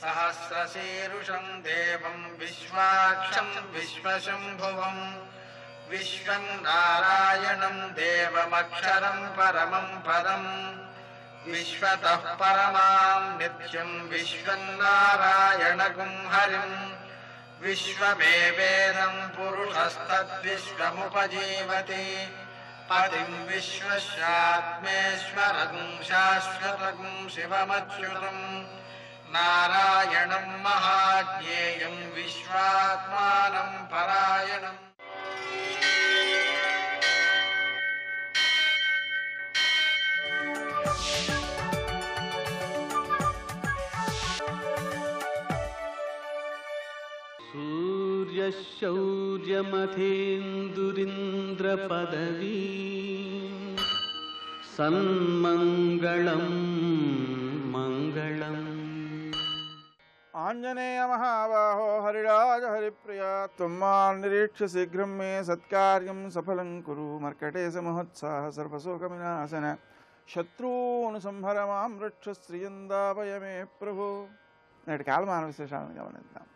सहस्रशीर्षं देवं विश्वाक्षं विश्वशम्भुवं विश्वं नारायणं देवमक्षरं परमं पदं विश्वतः परमां नित्यं विश्वन्नारायणगुं हरिं विश्वमेवेदं पुरुषस्तद्विश्वमुपजीवति पतिं विश्वस्यात्मेश्वरगुं शाश्वतगुं शिवमच्युतं नारायणं महाज्ञेयं विश्वात्मानं परायणम्। सूर्यशौर्यमथेन्दुरिन्द्रपदवी सन्मङ्गलं मङ्गलम्। आंजनेय महाबाहो हरिराज हरिप्रिया त्वं निरीक्ष्य शीघ्रं मे सत्कार्यं सफलं कुरु। मर्कटेश महोत्साह सर्वशोकविनाशन शत्रून् संहर मां रक्ष श्रियंदाभय मे प्रभु। నేటి కాలమాన విశేషాలను గమనిద్దాం.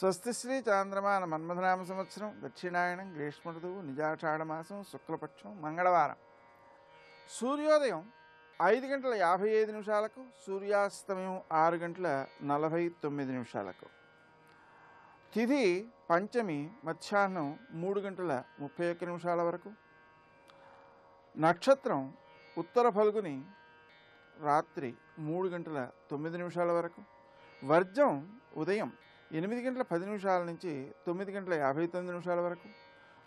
స్వస్తి శ్రీ చాంద్రమాన మన్మథనామ సంవత్సరం దక్షిణాయనం గ్రీష్మ ఋతువు నిజాషాఢమాసం శుక్లపక్షం మంగళవారం. సూర్యోదయం 5:55 సూర్యాస్తమయం 6:49. తిథి పంచమి మధ్యాహ్నం 3:31 వరకు. నక్షత్రం ఉత్తర ఫల్గుని రాత్రి 3:09 వరకు. వర్జం ఉదయం 8:10 నుంచి 9:59 వరకు.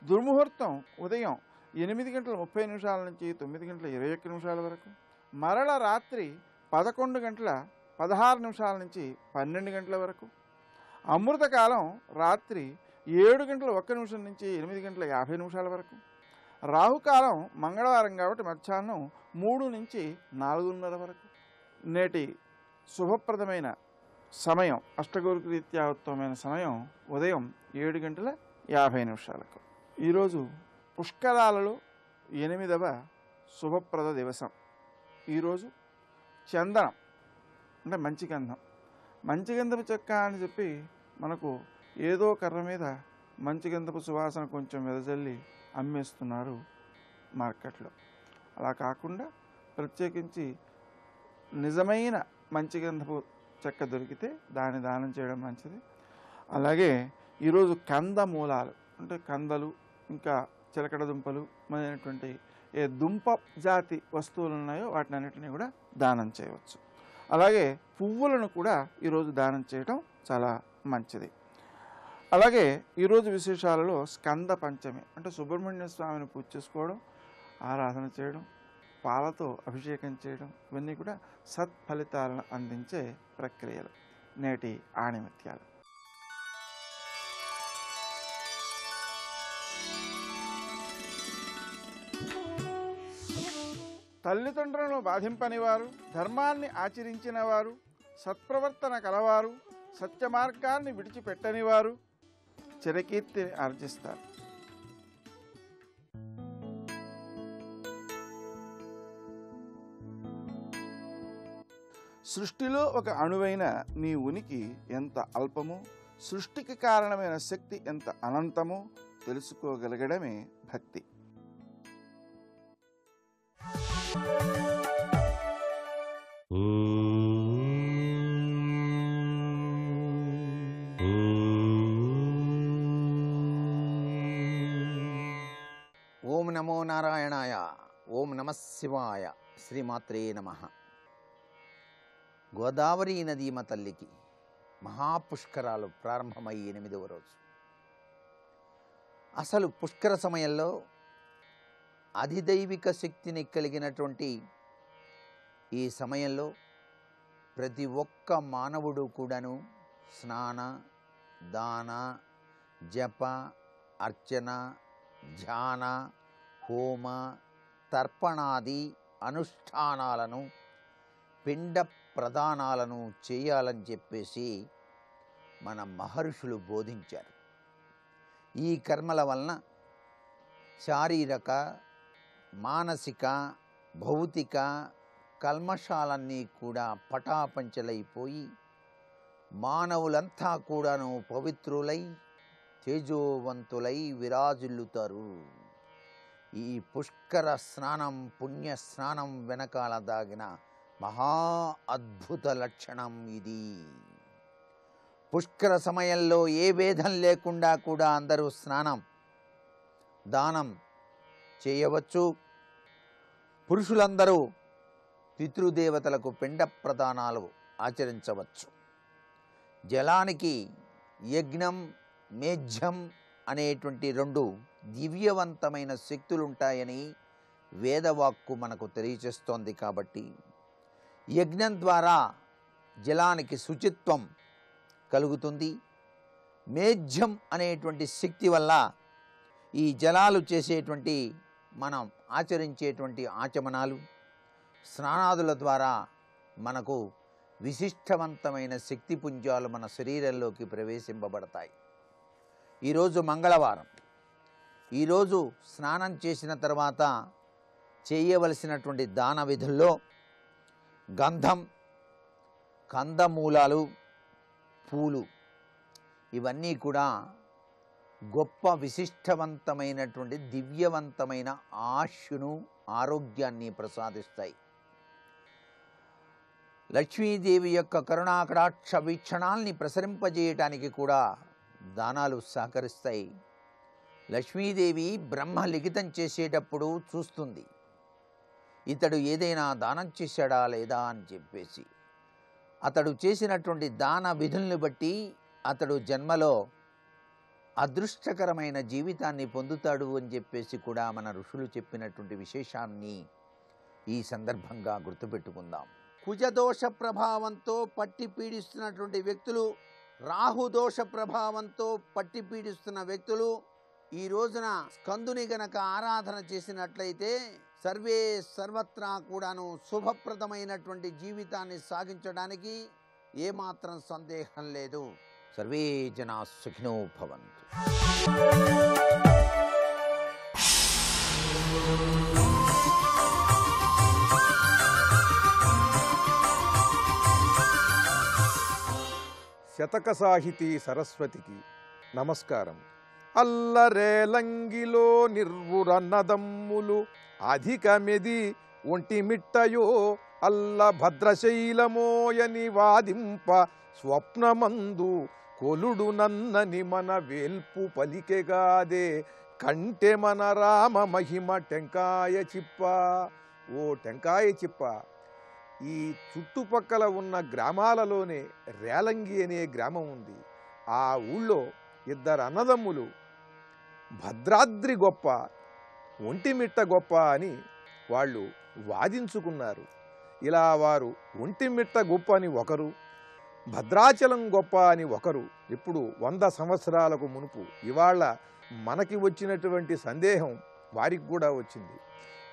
దుర్ముహూర్తం ఉదయం 8:30 నుంచి 9:21 వరకు. మరల రాత్రి 11:16 నుంచి 12 వరకు. అమృతకాలం రాత్రి 7:01 నుంచి 8:50 వరకు. రాహుకాలం మంగళవారం కాబట్టి మధ్యాహ్నం 3 నుంచి 4:30 వరకు. నేటి శుభప్రదమైన సమయం అష్టగౌరిక రీత్యా ఉత్తమమైన సమయం ఉదయం 7:50. ఈరోజు పుష్కరాలలో 8వ శుభప్రద దివసం. ఈరోజు చందనం అంటే మంచి గంధం, మంచి గంధపు చెక్క అని చెప్పి మనకు ఏదో కర్ర మీద మంచి గంధపు సువాసన కొంచెం వెదజల్లి అమ్మేస్తున్నారు మార్కెట్లో. అలా కాకుండా ప్రత్యేకించి నిజమైన మంచి గంధపు చెక్క దొరికితే దాన్ని దానం చేయడం మంచిది. అలాగే ఈరోజు కందమూలాలు అంటే కందలు, ఇంకా చిలకడ దుంపలు మొదలైనటువంటి ఏ దుంప జాతి వస్తువులు ఉన్నాయో వాటిని అన్నిటినీ కూడా దానం చేయవచ్చు. అలాగే పువ్వులను కూడా ఈరోజు దానం చేయడం చాలా మంచిది. అలాగే ఈరోజు విశేషాలలో స్కంద పంచమి అంటే సుబ్రహ్మణ్య స్వామిని పూజ చేసుకోవడం, ఆరాధన చేయడం, పాలతో అభిషేకం చేయడం ఇవన్నీ కూడా సత్ఫలితాలను అందించే ప్రక్రియలు. నేటి ఆణిముత్యాలు. తల్లిదండ్రులను బాధింపనివారు, ధర్మాన్ని ఆచరించిన వారు, సత్ప్రవర్తన కలవారు, సత్య మార్గాన్ని విడిచిపెట్టనివారు చిరకీర్తిని ఆర్జిస్తారు. సృష్టిలో ఒక అణువైన నీ ఉనికి ఎంత అల్పమో, సృష్టికి కారణమైన శక్తి ఎంత అనంతమో తెలుసుకోగలగడమే భక్తి. ఓం నమో నారాయణాయ. ఓం నమః శివాయ. శ్రీమాత్రే నమః. గోదావరి నదీమ తల్లికి మహాపుష్కరాలు ప్రారంభమై 8వ రోజు. అసలు పుష్కర సమయంలో అధిదైవిక శక్తిని కలిగినటువంటి ఈ సమయంలో ప్రతి ఒక్క మానవుడు కూడాను స్నాన, దాన, జప, అర్చన, ధ్యాన, హోమ, తర్పణాది అనుష్ఠానాలను, పిండ ప్రదానాలను చేయాలని చెప్పేసి మన మహర్షులు బోధించారు. ఈ కర్మల వలన శారీరక, మానసిక, భౌతిక కల్మషాలన్నీ కూడా పటాపంచలైపోయి మానవులంతా కూడాను పవిత్రులై తేజోవంతులై విరాజిల్లుతారు. ఈ పుష్కర స్నానం పుణ్య స్నానం వెనకాల దాగిన మహా అద్భుత లక్షణం ఇది. పుష్కర సమయంలో ఏ భేదం లేకుండా కూడా అందరూ స్నానం దానం చేయవచ్చు. పురుషులందరూ పితృదేవతలకు పిండ ప్రదానాలు ఆచరించవచ్చు. జలానికి యజ్ఞం మేధ్యం అనేటువంటి 2 దివ్యవంతమైన శక్తులుంటాయని వేదవాక్కు మనకు తెలియచేస్తోంది. కాబట్టి యజ్ఞం ద్వారా జలానికి శుచిత్వం కలుగుతుంది. మేధ్యం అనేటువంటి శక్తి వల్ల ఈ జలాలు చేసేటువంటి మనం ఆచరించేటువంటి ఆచమనాలు స్నానాదుల ద్వారా మనకు విశిష్టవంతమైన శక్తిపుంజాలు మన శరీరంలోకి ప్రవేశింపబడతాయి. ఈరోజు మంగళవారం. ఈరోజు స్నానం చేసిన తర్వాత చేయవలసినటువంటి దాన విధుల్లో గంధం, కందమూలాలు, పూలు ఇవన్నీ కూడా గొప్ప విశిష్టవంతమైనటువంటి దివ్యవంతమైన ఆయుష్ను ఆరోగ్యాన్ని ప్రసాదిస్తాయి. లక్ష్మీదేవి యొక్క కరుణాకటాక్ష వీక్షణాల్ని ప్రసరింపజేయటానికి కూడా దానాలు సహకరిస్తాయి. లక్ష్మీదేవి బ్రహ్మ లిఖితం చేసేటప్పుడు చూస్తుంది, ఇతడు ఏదైనా దానం చేశాడా లేదా అని చెప్పేసి. అతడు చేసినటువంటి దాన విధుల్ని బట్టి అతడు జన్మలో అదృష్టకరమైన జీవితాన్ని పొందుతాడు అని చెప్పేసి కూడా మన ఋషులు చెప్పినటువంటి విశేషాన్ని ఈ సందర్భంగా గుర్తుపెట్టుకుందాం. కుజదోష ప్రభావంతో పట్టి పీడిస్తున్నటువంటి వ్యక్తులు, రాహుదోష ప్రభావంతో పట్టి పీడిస్తున్న వ్యక్తులు ఈ రోజున స్కందుని గనక ఆరాధన చేసినట్లయితే సర్వత్రా కూడాను శుభప్రదమైనటువంటి జీవితాన్ని సాగించడానికి ఏమాత్రం సందేహం లేదు. సర్వే జనా సుఖినో భవంతు. శతక సాహితీ సరస్వతికి నమస్కారం. అల్లరేలంగిలో నిర్వురన్నదమ్ములు అధికమెది ఒంటిమిట్టయో అల్ల భద్రశైలమోయని వాదింప స్వప్నమందు కొలుడు నన్నని మన వేల్పు పలికెగాదే కంటె మన రామ మహిమ టెంకాయ చిప్ప. ఓ టెంకాయ చిప్ప, ఈ చుట్టుపక్కల ఉన్న గ్రామాలలోనే రేలంగి అనే గ్రామం ఉంది. ఆ ఊళ్ళో 2 అన్నదమ్ములు భద్రాద్రి గొప్ప ఒంటిమిట్ట గొప్ప అని వాళ్ళు వాదించుకున్నారు. ఇలా వారు ఒంటిమిట్ట గొప్ప అని ఒకరు, భద్రాచలం గొప్ప అని ఒకరు ఇప్పుడు 100 సంవత్సరాలకు మునుపు ఇవాళ మనకి వచ్చినటువంటి సందేహం వారికి కూడా వచ్చింది.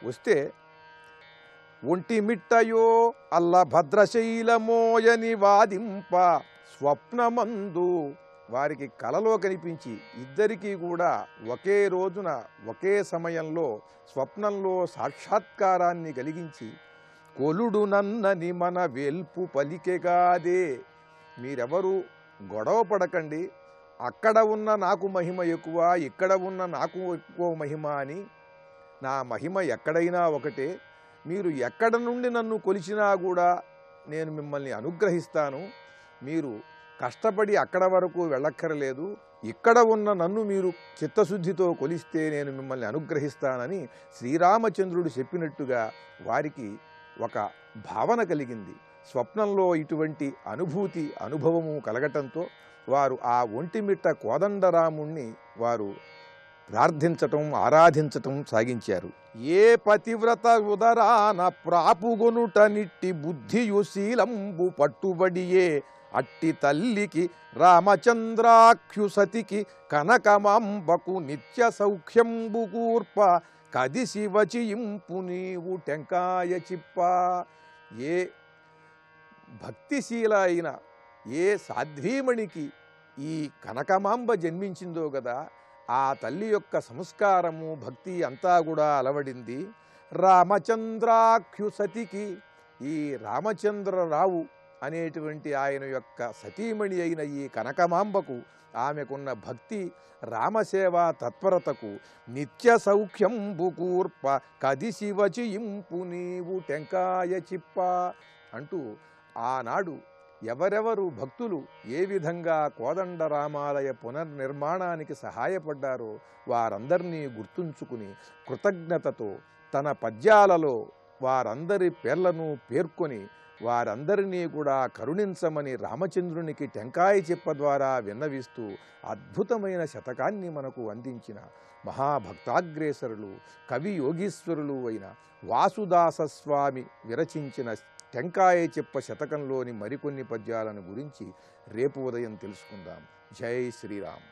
వస్తే ఒంటిమిట్టయో అల్ల భద్రశైలమోయని వాదింప స్వప్నమందు వారికి కలలో కనిపించి ఇద్దరికీ కూడా ఒకే రోజున ఒకే సమయంలో స్వప్నంలో సాక్షాత్కారాన్ని కలిగించి కొలుడు నన్నని మన వేల్పు పలికెగాదే, మీరెవరు గొడవ పడకండి, అక్కడ ఉన్న నాకు మహిమ ఎక్కువ, ఇక్కడ ఉన్న నాకు ఎక్కువ మహిమ అని, నా మహిమ ఎక్కడైనా ఒకటే, మీరు ఎక్కడ నుండి నన్ను కొలిచినా కూడా నేను మిమ్మల్ని అనుగ్రహిస్తాను, మీరు కష్టపడి అక్కడ వరకు వెళ్ళక్కరలేదు, ఇక్కడ ఉన్న నన్ను మీరు చిత్తశుద్ధితో కొలిస్తే నేను మిమ్మల్ని అనుగ్రహిస్తానని శ్రీరామచంద్రుడు చెప్పినట్టుగా వారికి ఒక భావన కలిగింది. స్వప్నంలో ఇటువంటి అనుభవము కలగటంతో వారు ఆ ఒంటిమిట్ట కోదండరాముణ్ణి వారు ప్రార్థించటం ఆరాధించటం సాగించారు. ఏ పతివ్రత ఉదరాన ప్రాపుగొనుట నిట్టి బుద్ధియు శీలంబు పట్టుబడియే అట్టి తల్లికి రామచంద్రాఖ్యుసతికి కనకమాంబకు నిత్య సౌఖ్యంబు కూర్ప కదిసి వచియింపు నీవు టెంకాయ చిప్ప. ఏ భక్తిశీల అయిన ఏ సాధ్వీమణికి ఈ కనకమాంబ జన్మించిందో కదా, ఆ తల్లి యొక్క సంస్కారము భక్తి అంతా కూడా అలవడింది. రామచంద్రాఖ్యుసతికి ఈ రామచంద్రరావు అనేటువంటి ఆయన యొక్క సతీమణి అయిన ఈ కనకమాంబకు ఆమెకున్న భక్తి రామసేవా తత్పరతకు నిత్య సౌఖ్యంబు కూర్ప కది శివచియింపు నీవు టెంకాయ చిప్ప అంటూ ఆనాడు ఎవరెవరు భక్తులు ఏ విధంగా కోదండరామాలయ పునర్నిర్మాణానికి సహాయపడ్డారో వారందరినీ గుర్తుంచుకుని కృతజ్ఞతతో తన పద్యాలలో వారందరి పేర్లను పేర్కొని వారందరినీ కూడా కరుణించమని రామచంద్రునికి టెంకాయ చెప్ప ద్వారా విన్నవిస్తూ అద్భుతమైన శతకాన్ని మనకు అందించిన మహాభక్తాగ్రేసరులు కవి యోగీశ్వరులు అయిన వాసుదాసస్వామి విరచించిన టెంకాయ చెప్ప శతకంలోని మరికొన్ని పద్యాలను గురించి రేపు ఉదయం తెలుసుకుందాం. జై శ్రీరామ్.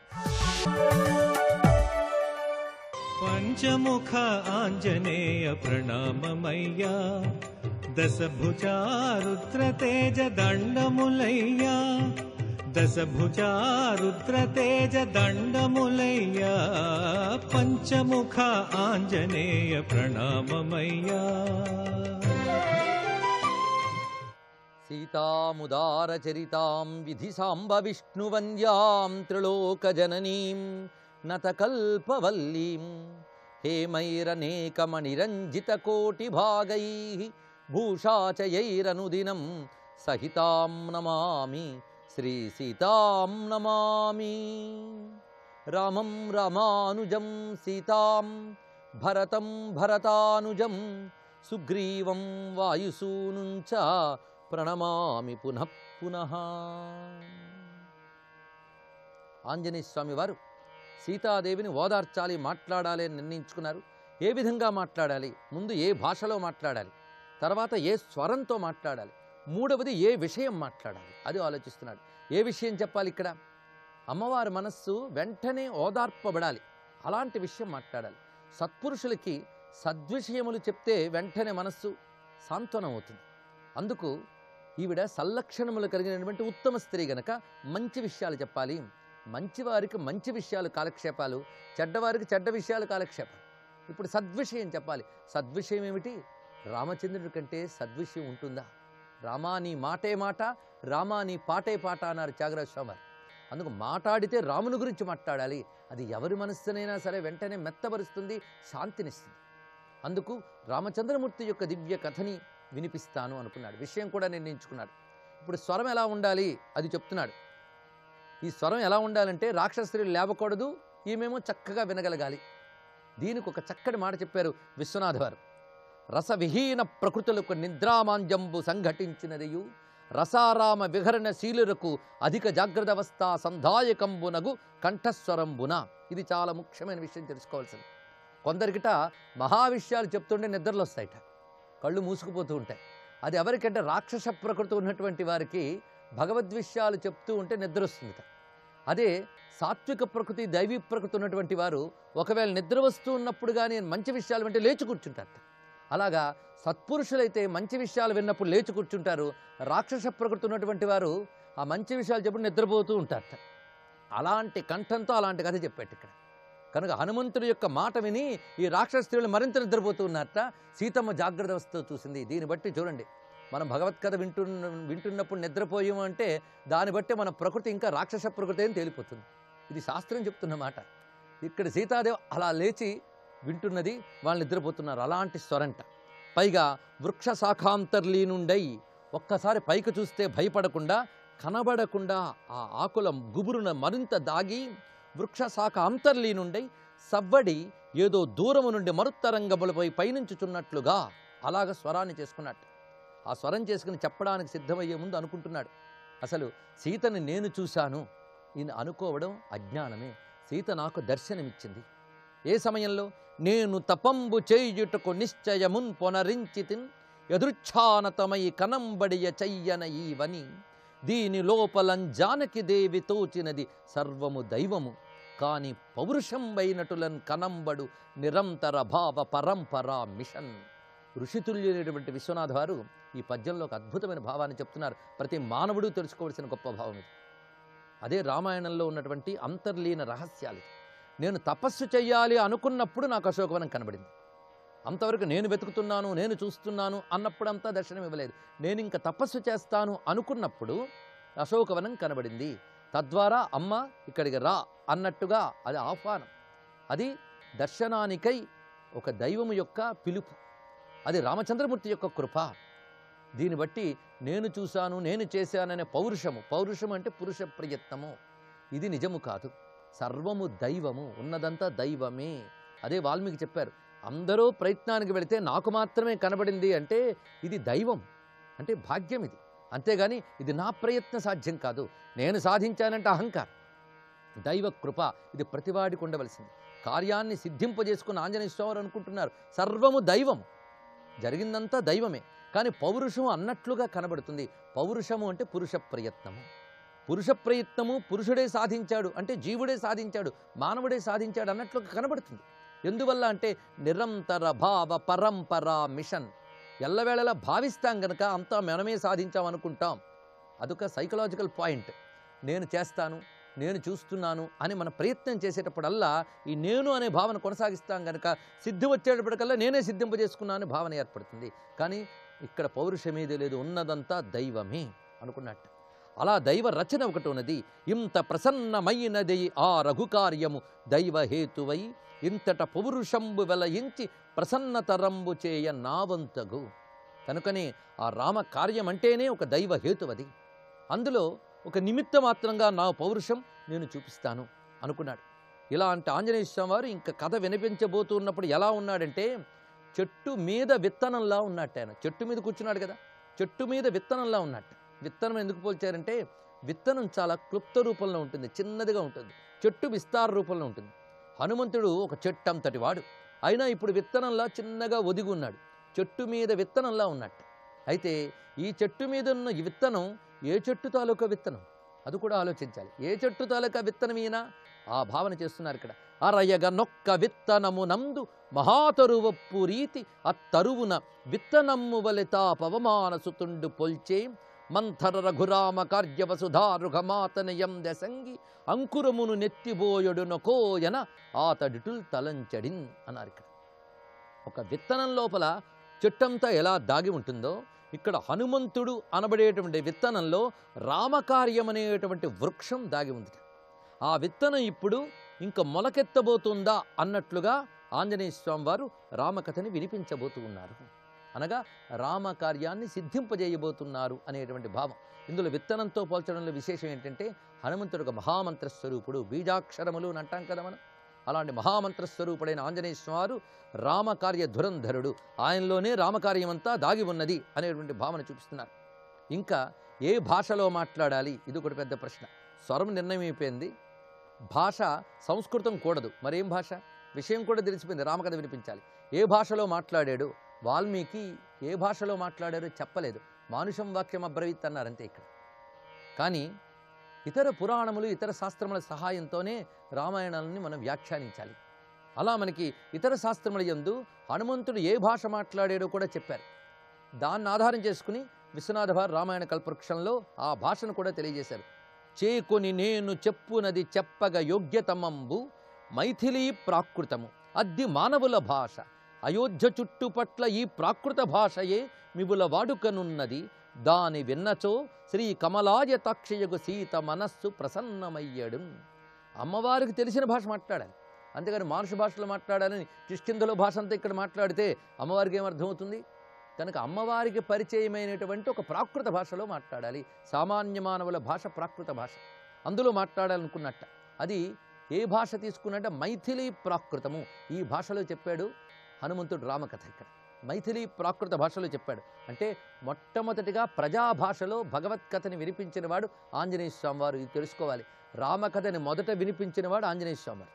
పంచముఖ ఆంజనేయ ప్రణామమయ్యా, దశభుజారుద్ర తేజ దండములయ్యా, దశభుజారుద్ర తేజ దండములయ్యా, పంచముఖ ఆంజనేయ ప్రణామమయ్యా. సీతాముదారచరితాం విధి సాంబ విష్ణువంద్యాం త్రిలోకజననీం నతకల్పవల్లీం హేమైరనేకమణిరంజితకోటిభాగైః భూషాచయైరనుదినం సహితాం నమామి శ్రీ సీతాం నమామి. రామం రామానుజం సీతాం భరతం భరతానుజం సుగ్రీవం వాయుసూనుం చ ప్రణమామి పునః పునః. ఆంజనేయ స్వామి వారు సీతాదేవిని ఓదార్చాలి, మాట్లాడాలి అని నిర్ణయించుకున్నారు. ఏ విధంగా మాట్లాడాలి, ముందు ఏ భాషలో మాట్లాడాలి, తర్వాత ఏ స్వరంతో మాట్లాడాలి, మూడవది ఏ విషయం మాట్లాడాలి అది ఆలోచిస్తున్నాడు. ఏ విషయం చెప్పాలి? ఇక్కడ అమ్మవారి మనస్సు వెంటనే ఓదార్పబడాలి, అలాంటి విషయం మాట్లాడాలి. సత్పురుషులకి సద్విషయములు చెప్తే వెంటనే మనస్సు సాంత్వనం అవుతుంది. అందుకు ఈవిడ సల్లక్షణములు కలిగినటువంటి ఉత్తమ స్త్రీ గనక మంచి విషయాలు చెప్పాలి. మంచివారికి మంచి విషయాలు కాలక్షేపాలు, చెడ్డవారికి చెడ్డ విషయాలు కాలక్షేపాలు. ఇప్పుడు సద్విషయం చెప్పాలి. సద్విషయం ఏమిటి? రామచంద్రుడి కంటే సద్విషయం ఉంటుందా? రామా నీ మాటే మాట, రామా నీ పాటే పాట అన్నారు త్యాగరాజ స్వామి. అందుకు మాట్లాడితే రాముని గురించి మాట్లాడాలి. అది ఎవరి మనస్సునైనా సరే వెంటనే మెత్తబరుస్తుంది, శాంతినిస్తుంది. అందుకు రామచంద్రమూర్తి యొక్క దివ్య కథని వినిపిస్తాను అనుకున్నాడు. విషయం కూడా నిర్ణయించుకున్నాడు. ఇప్పుడు స్వరం ఎలా ఉండాలి అది చెప్తున్నాడు. ఈ స్వరం ఎలా ఉండాలంటే రాక్షసులు లేవకూడదు, ఈమెమో చక్కగా వినగలగాలి. దీనికి ఒక చక్కటి మాట చెప్పారు విశ్వనాథ వారు. రసవిహీన ప్రకృతులకు నిద్రామాంజంబు సంఘటించినదియు రసారామ విహరణ శీలులకు అధిక జాగ్రత్త అవస్థ సంధాయకంబునగు కంఠస్వరంబున. ఇది చాలా ముఖ్యమైన విషయం తెలుసుకోవాల్సింది. కొందరికిట మహావిషయాలు చెప్తుంటే నిద్రలు వస్తాయిట, కళ్ళు మూసుకుపోతూ ఉంటాయి. అది ఎవరికంటే రాక్షస ప్రకృతి ఉన్నటువంటి వారికి భగవద్విషయాలు చెప్తూ ఉంటే నిద్ర వస్తుందిట. అదే సాత్విక ప్రకృతి దైవీ ప్రకృతి ఉన్నటువంటి వారు ఒకవేళ నిద్ర వస్తూ ఉన్నప్పుడు కానీ మంచి విషయాలు వింటే లేచి కూర్చుంటారట. అలాగా సత్పురుషులైతే మంచి విషయాలు విన్నప్పుడు లేచి కూర్చుంటారు. రాక్షస ప్రకృతి ఉన్నటువంటి వారు ఆ మంచి విషయాలు చెప్పి నిద్రపోతూ ఉంటారట. అలాంటి కంఠంతో అలాంటి కథ చెప్పాడు ఇక్కడ. కనుక హనుమంతుడి యొక్క మాట విని ఈ రాక్షస స్త్రీలు మరింత నిద్రపోతూ ఉన్నారట. సీతమ్మ జాగ్రత్త అవస్థతో చూసింది. దీన్ని బట్టి చూడండి, మనం భగవత్కథ వింటున్నప్పుడు నిద్రపోయాము అంటే దాన్ని బట్టి మన ప్రకృతి ఇంకా రాక్షస ప్రకృతి అని తేలిపోతుంది. ఇది శాస్త్రం చెప్తున్న మాట. ఇక్కడ సీతాదేవి అలా లేచి వింటున్నది, వాళ్ళు నిద్రపోతున్నారు. అలాంటి స్వరంట. పైగా వృక్ష శాఖాంతర్లీనుండై ఒక్కసారి పైకి చూస్తే భయపడకుండా, కనబడకుండా ఆ ఆకుల గుబురున మరింత దాగి వృక్ష శాఖ అంతర్లీనుండై సవ్వడి ఏదో దూరము నుండి మరుత్తరంగములపై పయనించుచున్నట్లుగా అలాగ స్వరాన్ని చేసుకున్నట్టు. ఆ స్వరం చేసుకుని చెప్పడానికి సిద్ధమయ్యే ముందు అనుకుంటున్నాడు, అసలు సీతని నేను చూశాను. ఈయన అనుకోవడం అజ్ఞానమే. సీత నాకు దర్శనమిచ్చింది. ఏ సమయంలో? నేను తపంబు చేయుటకు నిశ్చయమున్ పొనరించితిన్ ఎదుర్ఛానతమై కనంబడియ చెయ్యన ఈవని దీని లోపలం జానకి దేవి తోచినది సర్వము దైవము కాని పౌరుషంబైనటులన్ కనంబడు నిరంతర భావ పరంపరా మిషన్. ఋషితుల్యులైనటువంటి విశ్వనాథ వారు ఈ పద్యంలో ఒక అద్భుతమైన భావాన్ని చెప్తున్నారు. ప్రతి మానవుడు తెలుసుకోవాల్సిన గొప్ప భావం ఇది. అదే రామాయణంలో ఉన్నటువంటి అంతర్లీన రహస్యాలు. నేను తపస్సు చెయ్యాలి అనుకున్నప్పుడు నాకు అశోకవనం కనబడింది. అంతవరకు నేను వెతుకుతున్నాను, నేను చూస్తున్నాను అన్నప్పుడంతా దర్శనం ఇవ్వలేదు. నేను ఇంకా తపస్సు చేస్తాను అనుకున్నప్పుడు అశోకవనం కనబడింది. తద్వారా అమ్మ ఇక్కడికి రా అన్నట్టుగా అది ఆహ్వానం. అది దర్శనానికై ఒక దైవము యొక్క పిలుపు. అది రామచంద్రమూర్తి యొక్క కృప. దీన్ని బట్టి నేను చూశాను, నేను చేశాననే పౌరుషము. పౌరుషము అంటే పురుష ప్రయత్నము. ఇది నిజము కాదు. సర్వము దైవము, ఉన్నదంతా దైవమే. అదే వాల్మీకి చెప్పారు, అందరూ ప్రయత్నానికి వెళితే నాకు మాత్రమే కనబడింది అంటే ఇది దైవం, అంటే భాగ్యం ఇది. అంతేగాని ఇది నా ప్రయత్న సాధ్యం కాదు, నేను సాధించానంటే అహంకారం. దైవ కృప ఇది ప్రతివాడికి ఉండవలసింది. కార్యాన్ని సిద్ధింపజేసుకుని ఆంజనేయ స్వామి అనుకుంటున్నారు సర్వము దైవం, జరిగిందంతా దైవమే. కానీ పౌరుషము అన్నట్లుగా కనబడుతుంది. పౌరుషము అంటే పురుష ప్రయత్నము. పురుష ప్రయత్నము పురుషుడే సాధించాడు అంటే జీవుడే సాధించాడు, మానవుడే సాధించాడు అన్నట్లుగా కనబడుతుంది. ఎందువల్ల అంటే నిరంతర భావ పరంపర మిషన్. ఎల్లవేళలా భావిస్తాం గనక అంతా మనమే సాధించాం అనుకుంటాం. అదొక సైకలాజికల్ పాయింట్. నేను చేస్తాను, నేను చూస్తున్నాను అని మన ప్రయత్నం చేసేటప్పుడల్లా ఈ నేను అనే భావన కొనసాగిస్తాం గనక సిద్ధి వచ్చేటప్పటికల్లా నేనే సిద్ధింపజేసుకున్నాను అనే భావన ఏర్పడుతుంది. కానీ ఇక్కడ పౌరుషమేది లేదు, ఉన్నదంతా దైవమే అనుకున్నట్టు. అలా దైవ రచన ఒకటి ఉన్నది. ఇంత ప్రసన్నమైనది ఆ రఘుకార్యము దైవహేతువై ఇంతట పౌరుషంబు వెలయించి ప్రసన్నతరంబు చేయ నావంతగు. కనుకనే ఆ రామ కార్యం అంటేనే ఒక దైవహేతువది. అందులో ఒక నిమిత్త మాత్రంగా నా పౌరుషం నేను చూపిస్తాను అనుకున్నాడు. ఇలా అంటే ఆంజనేయ స్వామి వారు ఇంకా కథ వినిపించబోతున్నప్పుడు ఎలా ఉన్నాడంటే చెట్టు మీద విత్తనంలా ఉన్నట్టు. ఆయన చెట్టు మీద కూర్చున్నాడు కదా, చెట్టు మీద విత్తనంలా ఉన్నట్టు. విత్తనం ఎందుకు పోల్చారంటే విత్తనం చాలా క్లుప్త రూపంలో ఉంటుంది, చిన్నదిగా ఉంటుంది. చెట్టు విస్తార రూపంలో ఉంటుంది. హనుమంతుడు ఒక చెట్టు అంతటి వాడు, అయినా ఇప్పుడు విత్తనంలా చిన్నగా ఒదిగి ఉన్నాడు. చెట్టు మీద విత్తనంలా ఉన్నట్టు. అయితే ఈ చెట్టు మీద ఉన్న ఈ విత్తనం ఏ చెట్టు తాలూకా విత్తనం అది కూడా ఆలోచించాలి. ఏ చెట్టు తాలూకా విత్తనం ఈయన ఆ భావన చేస్తున్నారు ఇక్కడ. అరయగ నొక్క విత్తనము నందు మహాతరువప్పు రీతి అత్తరువున విత్తనమ్ము వలితా పవమానసుతుండు పొల్చే మంథర రఘురామ కార్యవసుధారుఘమాతనయం దశంగి అంకురమును నెత్తిబోయడున కోయన ఆతడిటుల్ తలంచడిన్ అన్నారు. ఇక్కడ ఒక విత్తనం లోపల చెట్టంతా ఎలా దాగి ఉంటుందో ఇక్కడ హనుమంతుడు అనబడేటువంటి విత్తనంలో రామకార్యం అనేటువంటి వృక్షం దాగి ఉంది. ఆ విత్తనం ఇప్పుడు ఇంకా మొలకెత్తబోతుందా అన్నట్లుగా ఆంజనేయ స్వామి వారు రామకథని వినిపించబోతూ ఉన్నారు. అనగా రామకార్యాన్ని సిద్ధింపజేయబోతున్నారు అనేటువంటి భావం. ఇందులో విత్తనంతో పోల్చడంలో విశేషం ఏంటంటే హనుమంతుడు ఒక మహామంత్రస్వరూపుడు, బీజాక్షరములు అని అంటాం కదా మనం. అలాంటి మహామంత్రస్వరూపుడైన ఆంజనేయ స్వామి వారు రామకార్య ధురంధరుడు, ఆయనలోనే రామకార్యమంతా దాగి ఉన్నది అనేటువంటి భావన చూపిస్తున్నారు. ఇంకా ఏ భాషలో మాట్లాడాలి ఇది ఒకటి పెద్ద ప్రశ్న. స్వరం నిర్ణయం అయిపోయింది, భాష సంస్కృతం కూడదు, మరేం భాష? విషయం కూడా తెలిసిపోయింది, రామకథ వినిపించాలి. ఏ భాషలో మాట్లాడాడు? వాల్మీకి ఏ భాషలో మాట్లాడారో చెప్పలేదు, మానుషం వాక్యం అబ్రవీత్ అన్నారంతే ఇక్కడ. కానీ ఇతర పురాణములు ఇతర శాస్త్రముల సహాయంతోనే రామాయణాలని మనం వ్యాఖ్యానించాలి. అలా మనకి ఇతర శాస్త్రముల యందు హనుమంతుడు ఏ భాష మాట్లాడాడో కూడా చెప్పారు. దాన్ని ఆధారం చేసుకుని విశ్వనాథ వారు రామాయణ కల్పవృక్షంలో ఆ భాషను కూడా తెలియజేశారు. చేకొని నేను చెప్పునది చెప్పగ యోగ్యతమంబు మైథిలీ ప్రాకృతము అద్ది మానవుల భాష అయోధ్య చుట్టుపట్ల ఈ ప్రాకృత భాషయే మిగుల వాడుకనున్నది దాని విన్నచో శ్రీ కమలాయ తాక్షయగు సీత మనస్సు ప్రసన్నమయ్యడు. అమ్మవారికి తెలిసిన భాష మాట్లాడాలి, అంతేగాని మానుష భాషలో మాట్లాడాలని కిష్కింధలో భాష అంతా ఇక్కడ మాట్లాడితే అమ్మవారికి ఏమర్థమవుతుంది? కనుక అమ్మవారికి పరిచయమైనటువంటి ఒక ప్రాకృత భాషలో మాట్లాడాలి. సామాన్య మానవుల భాష ప్రాకృత భాష, అందులో మాట్లాడాలనుకున్నట్ట. అది ఏ భాష తీసుకున్నట్ట? మైథిలీ ప్రాకృతము. ఈ భాషలో చెప్పాడు హనుమంతుడు రామకథ. ఇక్కడ మైథిలీ ప్రాకృత భాషలో చెప్పాడు. అంటే మొట్టమొదటిగా ప్రజాభాషలో భగవత్కథని వినిపించిన వాడు ఆంజనేయ స్వామి వారు. ఇది తెలుసుకోవాలి. రామకథని మొదట వినిపించిన వాడు ఆంజనేయ స్వామి వారు.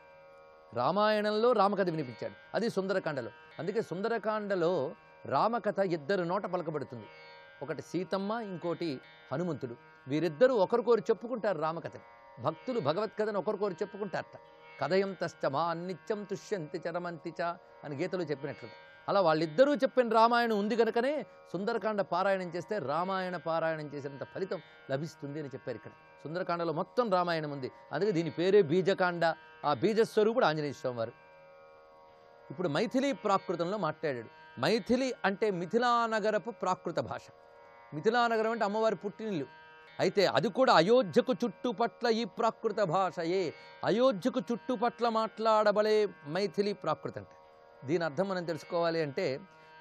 రామాయణంలో రామకథ వినిపించాడు, అది సుందరకాండలో. అందుకే సుందరకాండలో రామకథ ఇద్దరు నోట పలకబడుతుంది. ఒకటి సీతమ్మ, ఇంకోటి హనుమంతుడు. వీరిద్దరూ ఒకరికొకరు చెప్పుకుంటారు రామకథని. భక్తులు భగవత్కథను ఒకరికొకరు చెప్పుకుంటారట. కథయం తష్టమా నిత్యం తుష్యంతి చరమంతి చ అని గీతలో చెప్పినట్లుగా. అలా వాళ్ళిద్దరూ చెప్పిన రామాయణం ఉంది కనుకనే సుందరకాండ పారాయణం చేస్తే రామాయణ పారాయణం చేసినంత ఫలితం లభిస్తుంది అని చెప్పారు. ఇక్కడ సుందరకాండలో మొత్తం రామాయణం ఉంది, అందుకే దీని పేరే బీజకాండ. ఆ బీజస్వరూపుడు ఆంజనేయ స్వామి వారు. ఇప్పుడు మైథిలి ప్రాకృతంలో మాట్లాడాడు. మైథిలి అంటే మిథిలానగరపు ప్రాకృత భాష. మిథిలానగరం అంటే అమ్మవారి పుట్టినిల్లు. అయితే అది కూడా అయోధ్యకు చుట్టుపట్ల ఈ ప్రాకృత భాషయే. అయోధ్యకు చుట్టుపట్ల మాట్లాడబడే మైథిలి ప్రాకృత అంటే దీని అర్థం మనం తెలుసుకోవాలి అంటే,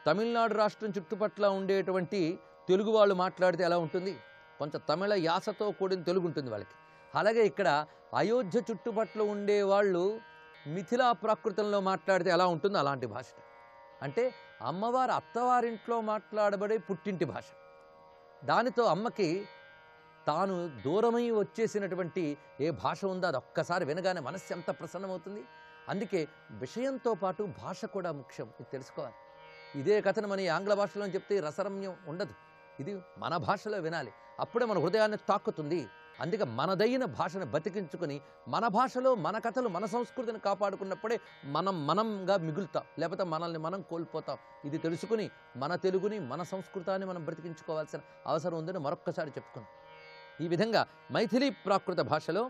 తమిళనాడు రాష్ట్రం చుట్టుపట్ల ఉండేటువంటి తెలుగు వాళ్ళు మాట్లాడితే ఎలా ఉంటుంది, కొంచెం తమిళ యాసతో కూడిన తెలుగు ఉంటుంది వాళ్ళకి. అలాగే ఇక్కడ అయోధ్య చుట్టుపట్ల ఉండేవాళ్ళు మిథిలా ప్రాకృతంలో మాట్లాడితే ఎలా ఉంటుందో అలాంటి భాష. అంటే అమ్మవారు అత్తవారింట్లో మాట్లాడబడే పుట్టింటి భాష. దానితో అమ్మకి తాను దూరమై వచ్చేసినటువంటి ఏ భాష ఉందో అది ఒక్కసారి వినగానే మనస్సు ఎంత ప్రసన్నమవుతుంది. అందుకే విషయంతో పాటు భాష కూడా ముఖ్యం, ఇది తెలుసుకోవాలి. ఇదే కథను మన ఆంగ్ల భాషలో చెప్తే రసరమ్యం ఉండదు. ఇది మన భాషలో వినాలి, అప్పుడే మన హృదయాన్ని తాకుతుంది. అందుకే మనదైన భాషను బతికించుకొని మన భాషలో మన కథలు మన సంస్కృతిని కాపాడుకున్నప్పుడే మనంగా మిగులుతాం, లేకపోతే మనల్ని మనం కోల్పోతాం. ఇది తెలుసుకుని మన తెలుగుని మన సంస్కృతాన్ని మనం బ్రతికించుకోవాల్సిన అవసరం ఉందని మరొక్కసారి చెప్పుకున్నాం. ఈ విధంగా మైథిలి ప్రాకృత భాషలో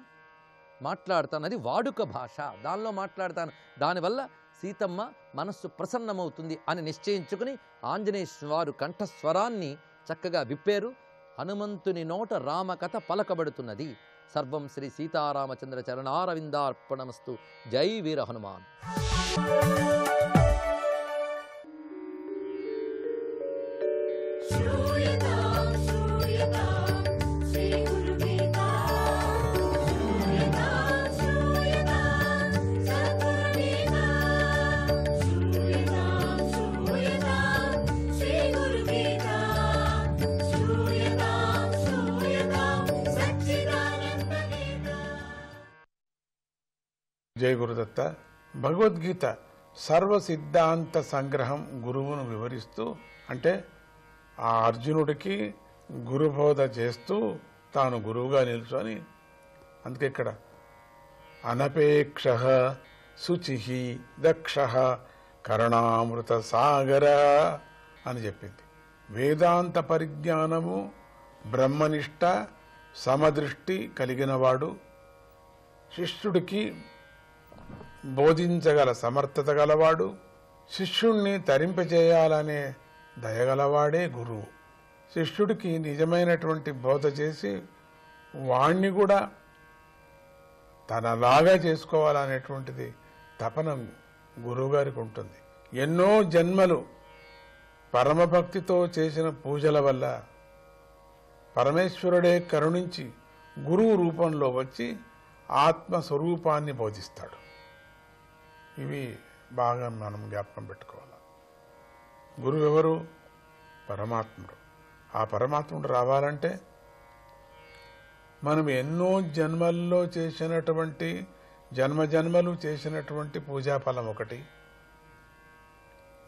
మాట్లాడుతానది వాడుక భాష, దానిలో మాట్లాడతాను. దానివల్ల సీతమ్మ మనస్సు ప్రసన్నమవుతుంది అని నిశ్చయించుకుని ఆంజనేయ వారు కంఠస్వరాన్ని చక్కగా విప్పారు. హనుమంతుని నోట రామకథ పలకబడుతున్నది. సర్వం శ్రీ సీతారామచంద్ర చరణారవిందార్పణమస్తు. జై వీర హనుమాన్. జై గురుదత్త. భగవద్గీత సర్వ సిద్ధాంత సంగ్రహం గురువును వివరిస్తూ, అంటే ఆ అర్జునుడికి గురుబోధ చేస్తూ తాను గురువుగా నిల్చొని, అందుకే ఇక్కడ అనపేక్ష శుచి దక్ష కరుణామృత సాగర అని చెప్పింది. వేదాంత పరిజ్ఞానము, బ్రహ్మనిష్ట, సమదృష్టి కలిగినవాడు, శిష్యుడికి బోధించగల సమర్థత గలవాడు, శిష్యుణ్ణి తరింపచేయాలనే దయగలవాడే గురువు. శిష్యుడికి నిజమైనటువంటి బోధ చేసి వాణ్ణి కూడా తనలాగా చేసుకోవాలనేటువంటిది తపన గురువుగారికి ఉంటుంది. ఎన్నో జన్మలు పరమభక్తితో చేసిన పూజల వల్ల పరమేశ్వరుడే కరుణించి గురువు రూపంలో వచ్చి ఆత్మస్వరూపాన్ని బోధిస్తాడు. ఇవి బాగా మనం జ్ఞాపకం పెట్టుకోవాలి. గురువు ఎవరు? పరమాత్ముడు. ఆ పరమాత్ముడు రావాలంటే మనం ఎన్నో జన్మల్లో చేసినటువంటి జన్మలు చేసినటువంటి పూజాఫలం ఒకటి,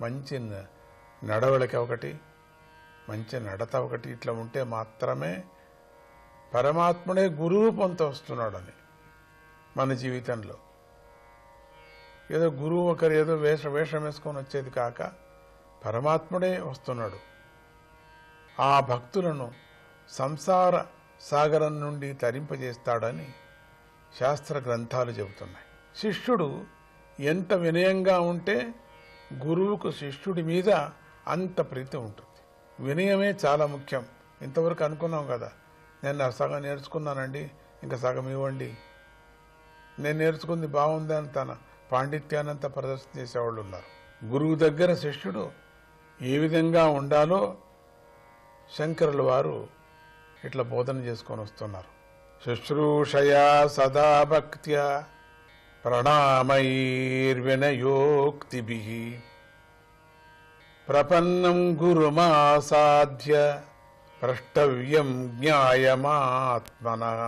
మంచి నడవడిక ఒకటి, మంచి నడత ఒకటి, ఇట్లా ఉంటే మాత్రమే పరమాత్ముడే గురు రూపంతో వస్తున్నాడని మన జీవితంలో. ఏదో గురువు ఒకరు ఏదో వేషం వేసుకొని వచ్చేది కాక పరమాత్ముడే వస్తున్నాడు. ఆ భక్తులను సంసార సాగరం నుండి తరింపజేస్తాడని శాస్త్ర గ్రంథాలు చెబుతున్నాయి. శిష్యుడు ఎంత వినయంగా ఉంటే గురువుకు శిష్యుడి మీద అంత ప్రీతి ఉంటుంది. వినయమే చాలా ముఖ్యం. ఇంతవరకు అనుకున్నాం కదా, నేను సగం నేర్చుకున్నానండి, ఇంకా సగం ఇవ్వండి, నేను నేర్చుకుంది బాగుంది అని తన పాండిత్యానంతా ప్రదర్శన చేసేవాళ్ళు ఉన్నారు. గురువు దగ్గర శిష్యుడు ఏ విధంగా ఉండాలో శంకరుల వారు ఇట్లా బోధన చేసుకొని వస్తున్నారు. శుశ్రూషయా సదా భక్త్యా ప్రణామైర్వినయోక్తిభిః ప్రపన్నం గురుమాసాధ్య ప్రష్టవ్యం జ్ఞాయమాత్మనః.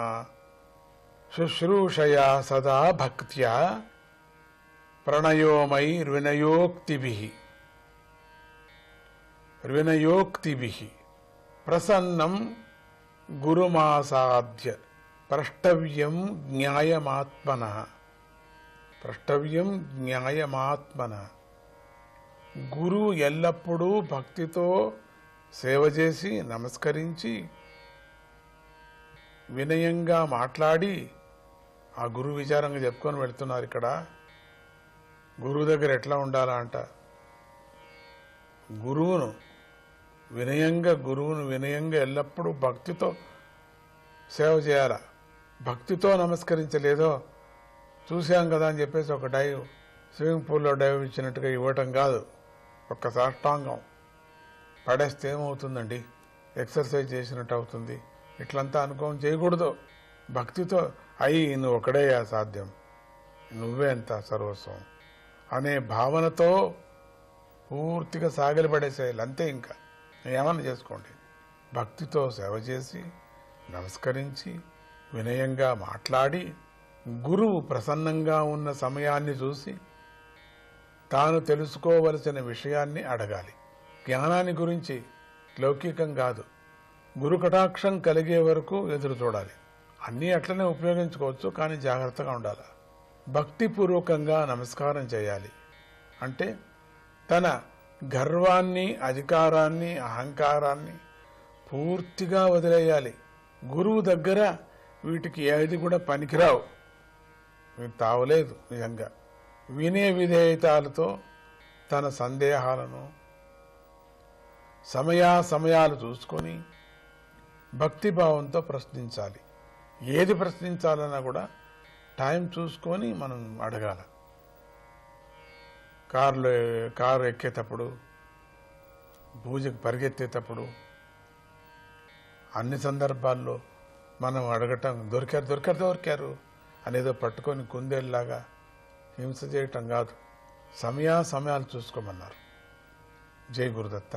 శుశ్రూషయా సదా భక్త్యా ప్రణయోమైర్వినయోక్తిభిః ప్రసన్నం గురుమాసాధ్య ప్రష్టవ్యం జ్ఞాయమాత్మనః. ప్రష్టవ్యం జ్ఞాయమాత్మనః. గురువు ఎల్లప్పుడూ భక్తితో సేవ చేసి నమస్కరించి వినయంగా మాట్లాడి ఆ గురువు విచారంగా చెప్పుకొని వెళ్తున్నారు. ఇక్కడ గురువు దగ్గర ఎట్లా ఉండాలా అంట, గురువును వినయంగా ఎల్లప్పుడూ భక్తితో సేవ చేయాల. భక్తితో నమస్కరించలేదో చూశాం కదా అని చెప్పేసి ఒక డైవ్, స్విమ్మింగ్ పూల్లో డైవ్ ఇచ్చినట్టుగా ఇవ్వటం కాదు. ఒక్క సాష్టాంగం పడేస్తే ఏమవుతుందండి, ఎక్సర్సైజ్ చేసినట్టు అవుతుంది. ఇట్లంతా అనుకోని చేయకూడదు. భక్తితో నువ్వు ఒకడేయా సాధ్యం, నువ్వే అంత సర్వస్వం అనే భావనతో పూర్తిగా సాగిలపడేసేయాలి. అంతే, ఇంకా ఏమన్నా చేసుకోండి. భక్తితో సేవ చేసి నమస్కరించి వినయంగా మాట్లాడి గురువు ప్రసన్నంగా ఉన్న సమయాన్ని చూసి తాను తెలుసుకోవలసిన విషయాన్ని అడగాలి. జ్ఞానాన్ని గురించి లౌకికం కాదు, గురు కటాక్షం కలిగే వరకు ఎదురు చూడాలి. అన్నీ అట్లనే ఉపయోగించుకోవచ్చు, కానీ జాగ్రత్తగా ఉండాలి. భక్తిపూర్వకంగా నమస్కారం చేయాలి అంటే తన గర్వాన్ని, అధికారాన్ని, అహంకారాన్ని పూర్తిగా వదిలేయాలి. గురువు దగ్గర వీటికి ఏది కూడా పనికిరావు, వీటి తావలేదు. నిజంగా వినే విధేయతాలతో తన సందేహాలను సమయాలు చూసుకొని భక్తిభావంతో ప్రశ్నించాలి. ఏది ప్రశ్నించాలన్నా కూడా టైం చూసుకొని మనం అడగాల. కారు ఎక్కేటప్పుడు, పూజకు పరిగెత్తేటప్పుడు, అన్ని సందర్భాల్లో మనం అడగటం దొరికారు అనేదో పట్టుకొని కుందేళ్ళలాగా హింస చేయటం కాదు. సమయాలు చూసుకోమన్నారు. జై గురుదత్త.